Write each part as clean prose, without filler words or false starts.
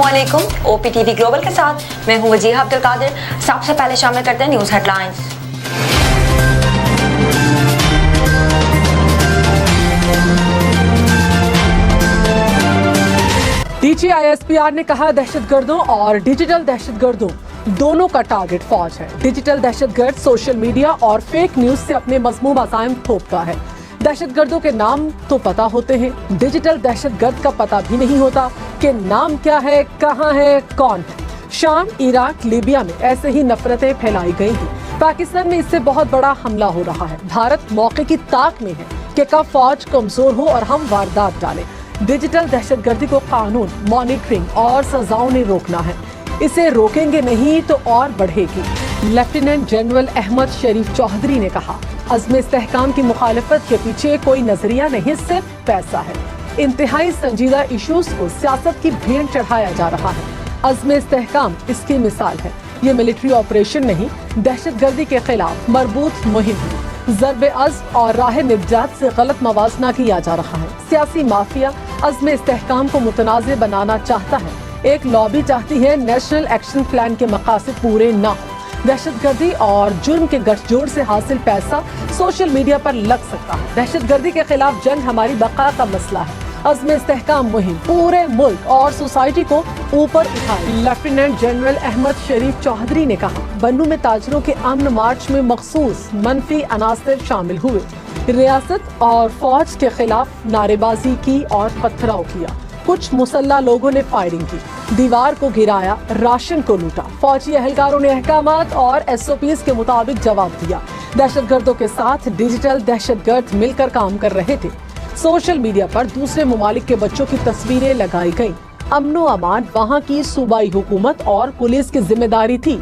अस्सलामुअलैकुम। OPTV global के साथ मैं हूं वजीहा अब्दुल कादिर। सबसे पहले शामिल करते हैं न्यूज़ हेडलाइंस। DG ISPR ने कहा दहशतगर्दों और डिजिटल दहशतगर्दों दोनों का टारगेट फौज है। डिजिटल दहशतगर्द सोशल मीडिया और फेक न्यूज से अपने मज़मूम अज़ाइम थोपता है। दहशतगर्दों के नाम तो पता होते हैं, डिजिटल दहशतगर्द का पता भी नहीं होता कि नाम क्या है, कहाँ है, कौन है। शाम, इराक, लीबिया में ऐसे ही नफरतें फैलाई गई थी। पाकिस्तान में इससे बहुत बड़ा हमला हो रहा है। भारत मौके की ताक में है कि कब फौज कमजोर हो और हम वारदात डालें। डिजिटल दहशतगर्दी को कानून, मॉनिटरिंग और सजाओं ने रोकना है। इसे रोकेंगे नहीं तो और बढ़ेगी। लेफ्टिनेंट जनरल अहमद शरीफ चौधरी ने कहा, अज़्म इस्तेहकाम की मुखालिफत के पीछे कोई नजरिया नहीं, सिर्फ पैसा है। इंतहाई संजीदा इशूज को सियासत की भेंट चढ़ाया जा रहा है। अज़्म इस्तेहकाम इसकी मिसाल है। ये मिलिट्री ऑपरेशन नहीं, दहशतगर्दी के खिलाफ मरबूत मुहिम है। ज़र्ब अज़्म और राह निजात से गलत मवाजना किया जा रहा है। सियासी माफिया अज़्म इस्तेहकाम को मुतनाज़ बनाना चाहता है। एक लॉबी चाहती है नेशनल एक्शन प्लान के मकासद पूरे न हो। दहशतगर्दी और जुर्म के गठजोड़ से हासिल पैसा सोशल मीडिया पर लग सकता है। दहशतगर्दी के खिलाफ जंग हमारी बका का मसला है। अज़्म इस्तेहकाम मुहिम पूरे मुल्क और सोसाइटी को ऊपर उठाए। लेफ्टिनेंट जनरल अहमद शरीफ चौधरी ने कहा, बन्नू में ताजरों के अमन मार्च में मखसूस मनफी अनासर शामिल हुए। रियासत और फौज के खिलाफ नारेबाजी की और पथराव किया। कुछ मुसल्ला लोगों ने फायरिंग की, दीवार को गिराया, राशन को लूटा। फौजी एहलकारों ने अहकामात और SOPs के मुताबिक जवाब दिया। दहशतगर्दों के साथ डिजिटल दहशतगर्द मिलकर काम कर रहे थे। सोशल मीडिया पर दूसरे ममालिक के बच्चों की तस्वीरें लगाई गयी। अमनो अमान वहाँ की सूबाई हुकूमत और पुलिस की जिम्मेदारी थी।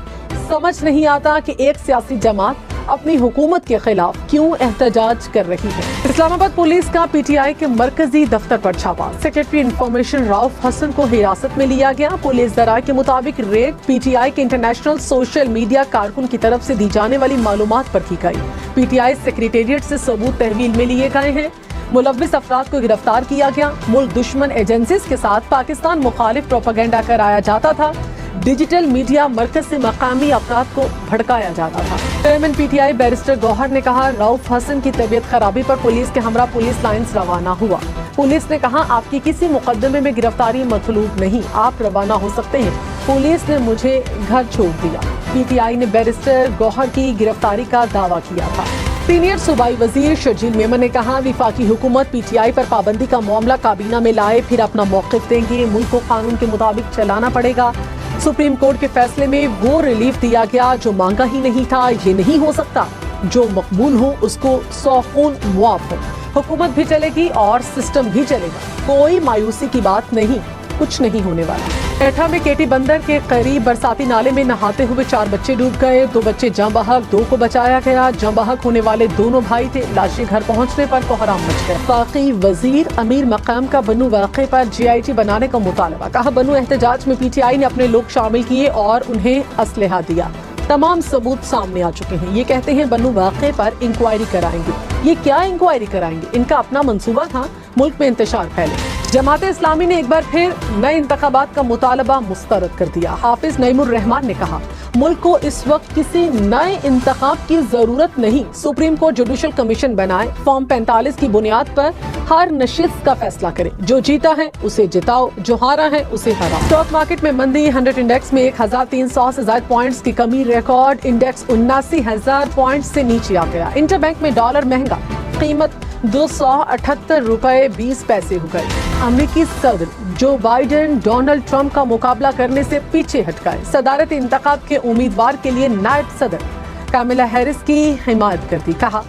समझ नहीं आता कि एक सियासी जमात अपनी हुकूमत के खिलाफ क्यों एहतजाज कर रही है। इस्लामाबाद पुलिस का PTI के मरकजी दफ्तर पर छापा। सेक्रेटरी इंफॉर्मेशन राउफ हसन को हिरासत में लिया गया। पुलिस ज़राए के मुताबिक रेड PTI के इंटरनेशनल सोशल मीडिया कारकुन की तरफ से दी जाने वाली मालूमात पर की गई। PTI सेक्रेटेरिएट से सबूत तहवील में लिए गए हैं। मुलव्विस अफराद को गिरफ्तार किया गया। मुल्क दुश्मन एजेंसीज के साथ पाकिस्तान मुखालिफ प्रोपेगेंडा कराया जाता था। डिजिटल मीडिया मरकज से मकामी अफराद को भड़काया जाता था। चेयरमैन PTI बैरिस्टर गौहर ने कहा, रऊफ हसन की तबीयत खराबी पर पुलिस के हमरा पुलिस लाइन्स रवाना हुआ। पुलिस ने कहा, आपकी किसी मुकदमे में गिरफ्तारी मतलूब नहीं, आप रवाना हो सकते हैं। पुलिस ने मुझे घर छोड़ दिया। PTI ने बैरिस्टर गौहर की गिरफ्तारी का दावा किया था। सीनियर सूबाई वजीर शर्जील मेमन ने कहा, विफाकी हुकूमत PTI पर पाबंदी का मामला काबीना में लाए, फिर अपना मौक़िफ़ देंगे। मुल्क को कानून के मुताबिक चलाना पड़ेगा। सुप्रीम कोर्ट के फैसले में वो रिलीफ दिया गया जो मांगा ही नहीं था। ये नहीं हो सकता, जो मकबूल हो उसको 100 खून मुआफ हो। हुकूमत भी चलेगी और सिस्टम भी चलेगा। कोई मायूसी की बात नहीं, कुछ नहीं होने वाला। एठा में केटी बंदर के करीब बरसाती नाले में नहाते हुए 4 बच्चे डूब गए। 2 बच्चे जँ बहक, 2 को बचाया गया। जँ बहक होने वाले दोनों भाई थे। लाशें घर पहुंचने पर कोहराम मच गया। बाकी वजीर अमीर मकाम का बन्नू वाक़े पर GIT बनाने का मुतालबा। कहा, बन्नू एहतजाज में PTI ने अपने लोग शामिल किए और उन्हें असलहा दिया। तमाम सबूत सामने आ चुके हैं। ये कहते हैं बन्नू वाक़े पर इंक्वायरी कराएंगे। ये क्या इंक्वायरी कराएंगे? इनका अपना मंसूबा था मुल्क में इंतशार फैले। जमात इस्लामी ने एक बार फिर नए इंतखाबात का मुतालबा मुस्तरद कर दिया। हाफिज नईमुर रहमान ने कहा, मुल्क को इस वक्त किसी नए इंतखाब की जरूरत नहीं। सुप्रीम कोर्ट जुडिशल कमीशन बनाए, फॉर्म 45 की बुनियाद पर हर नशिस्त का फैसला करे। जो जीता है उसे जिताओ, जो हारा है उसे हराओ। स्टॉक मार्केट में मंदी। 100 इंडेक्स में 1300 से ज्यादा पॉइंट्स की कमी। रिकॉर्ड इंडेक्स 79,000 पॉइंट्स से नीचे आ गया। इंटरबैंक में डॉलर महंगा, कीमत 278 रुपए 20 पैसे हो गए। अमेरिकी सदर जो बाइडेन डोनाल्ड ट्रंप का मुकाबला करने से पीछे हट गए। सदारती इंतखाब के उम्मीदवार के लिए नायब सदर कामिला हैरिस की हिमायत कर दी। कहा,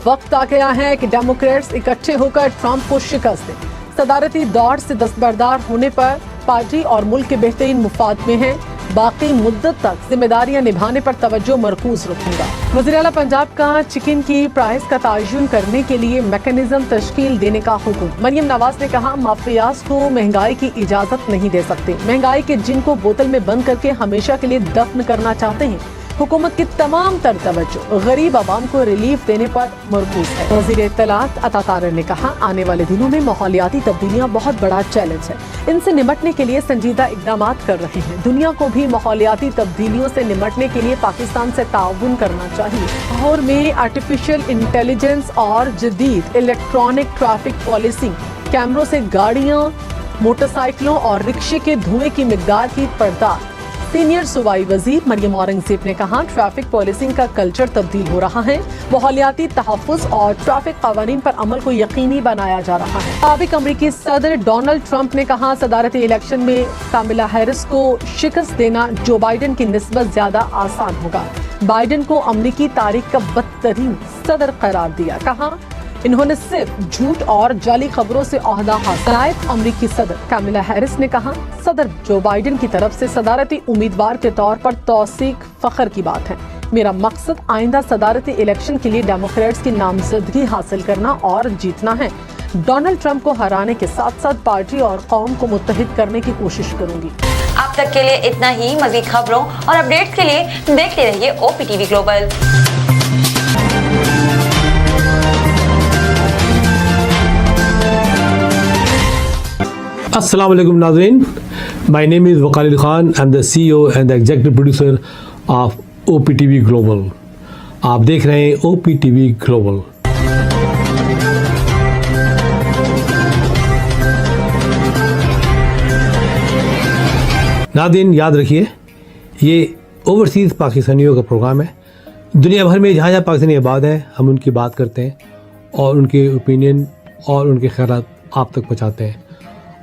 वक्त आ गया है कि डेमोक्रेट्स इकट्ठे होकर ट्रंप को शिकस्त दें। सदारती दौर से दस्तबरदार होने पर पार्टी और मुल्क के बेहतरीन मुफाद में है। बाकी मुद्दत तक जिम्मेदारियां निभाने पर तवज्जो मरकूज रखूंगा। वज़ीर-ए-आला पंजाब का चिकन की प्राइस का तयन करने के लिए मैकेनिज्म तश्कील देने का हुक्म। मरियम नवाज ने कहा, माफियाज को महंगाई की इजाजत नहीं दे सकते। महंगाई के जिन को बोतल में बंद करके हमेशा के लिए दफन करना चाहते हैं, हुकूमत की तमाम तर तवज्जो गरीब आवाम को रिलीफ देने पर मरकूज है। वज़ीर इत्तलात अता तारर ने कहा, आने वाले दिनों में माहौलियाती तब्दीलियाँ बहुत बड़ा चैलेंज है। इनसे निमटने के लिए संजीदा इकदाम कर रहे हैं। दुनिया को भी माहौलियाती तब्दीलियों से निमटने के लिए पाकिस्तान से ताउन करना चाहिए। लाहौर में आर्टिफिशियल इंटेलिजेंस और जदीद इलेक्ट्रॉनिक ट्रैफिक पॉलिसी कैमरों से गाड़ियाँ, मोटरसाइकिलों और रिक्शे के धुएं की मिकदार की पर्दा। सीनियर सूबाई वजीर मरियम औरंगजेब ने कहा, ट्रैफिक पॉलिसिंग का कल्चर तब्दील हो रहा है। माहौलियाती तहफ़्फ़ुज़ और ट्रैफिक क़वानीन पर अमल को यकीनी बनाया जा रहा है। साबिक़ अमरीकी सदर डोनाल्ड ट्रंप ने कहा, सदारती इलेक्शन में कामिला हैरिस को शिकस्त देना जो बाइडन की निस्बत ज्यादा आसान होगा। बाइडन को अमरीकी तारीख का बदतरीन सदर करार दिया। कहा, इन्होंने सिर्फ झूठ और जाली खबरों से ओहदा हासिल। नायब अमरीकी सदर कामिला हैरिस ने कहा, सदर जो बाइडन की तरफ से सदारती उम्मीदवार के तौर पर तौसीक फख्र की बात है। मेरा मकसद आइंदा सदारती इलेक्शन के लिए डेमोक्रेट्स की नामजदगी हासिल करना और जीतना है। डोनाल्ड ट्रंप को हराने के साथ साथ पार्टी और कौम को मुत्तहिद करने की कोशिश करूंगी। अब तक के लिए इतना ही। मजीद खबरों और अपडेट्स के लिए देखते रहिए OPTV ग्लोबल। अस्सलाम वालेकुम नाज़रीन, my name is Waqar Khan, I am the CEO and the executive producer of OPTV global. आप देख रहे हैं OPTV ग्लोबल। नाज़रीन याद रखिए, ये ओवरसीज़ पाकिस्तानियों का प्रोग्राम है। दुनिया भर में जहाँ जहाँ पाकिस्तानी आबाद हैं, हम उनकी बात करते हैं और उनके ओपिनियन और उनके ख़यालात आप तक पहुँचाते हैं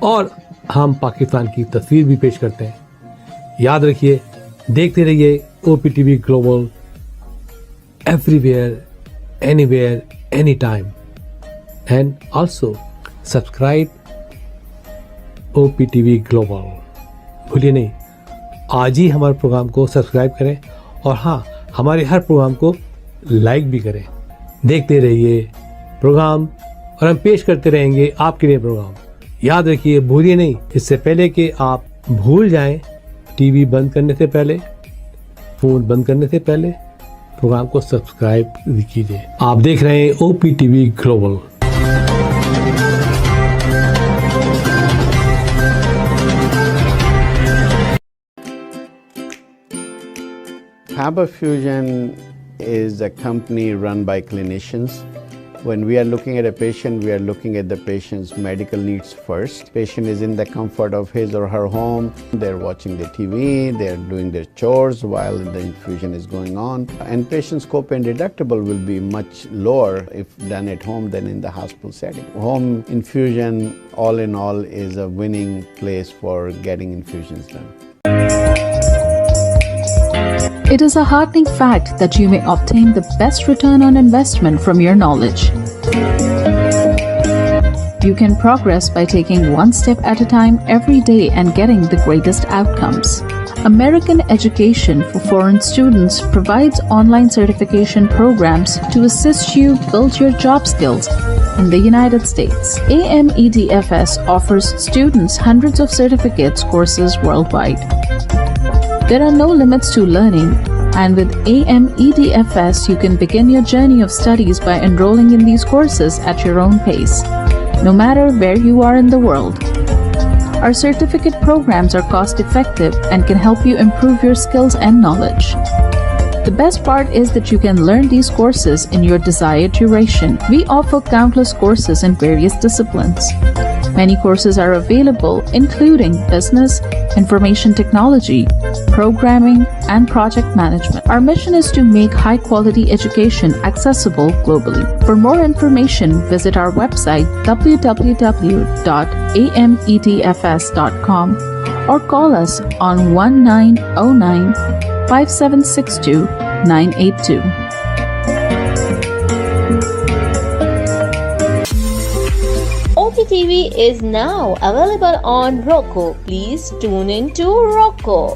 और हम पाकिस्तान की तस्वीर भी पेश करते हैं। याद रखिए, देखते रहिए OPTV global, everywhere, anywhere, any time, and also subscribe OPTV global. भूलिए नहीं, आज ही हमारे प्रोग्राम को सब्सक्राइब करें और हाँ, हमारे हर प्रोग्राम को लाइक भी करें। देखते रहिए प्रोग्राम और हम पेश करते रहेंगे आपके लिए प्रोग्राम। याद रखिए, भूलिए नहीं, इससे पहले कि आप भूल जाएं, टीवी बंद करने से पहले, फ़ोन बंद करने से पहले प्रोग्राम को सब्सक्राइब भी कीजिए। आप देख रहे हैं OPTV global. Faber Fusion is a company run by clinicians. When we are looking at a patient, we are looking at the patient's medical needs first. Patient is in the comfort of his or her home. They're watching the TV, they're doing their chores while the infusion is going on. And patient's copay and deductible will be much lower if done at home than in the hospital setting. Home infusion, all in all, is a winning place for getting infusions done. It is a heartening fact that you may obtain the best return on investment from your knowledge. You can progress by taking one step at a time every day and getting the greatest outcomes. American Education for Foreign Students provides online certification programs to assist you build your job skills in the United States. AMEDFS offers students hundreds of certificates courses worldwide. There are no limits to learning, and with AMEDFS, you can begin your journey of studies by enrolling in these courses at your own pace, no matter where you are in the world. Our certificate programs are cost-effective and can help you improve your skills and knowledge. The best part is that you can learn these courses in your desired duration. We offer countless courses in various disciplines. Many courses are available, including business, information technology, programming, and project management. Our mission is to make high-quality education accessible globally. For more information, visit our website www.amedfs.com or call us on 1909-5762-982. OPTV is now available on Roku. Please tune in to Roku.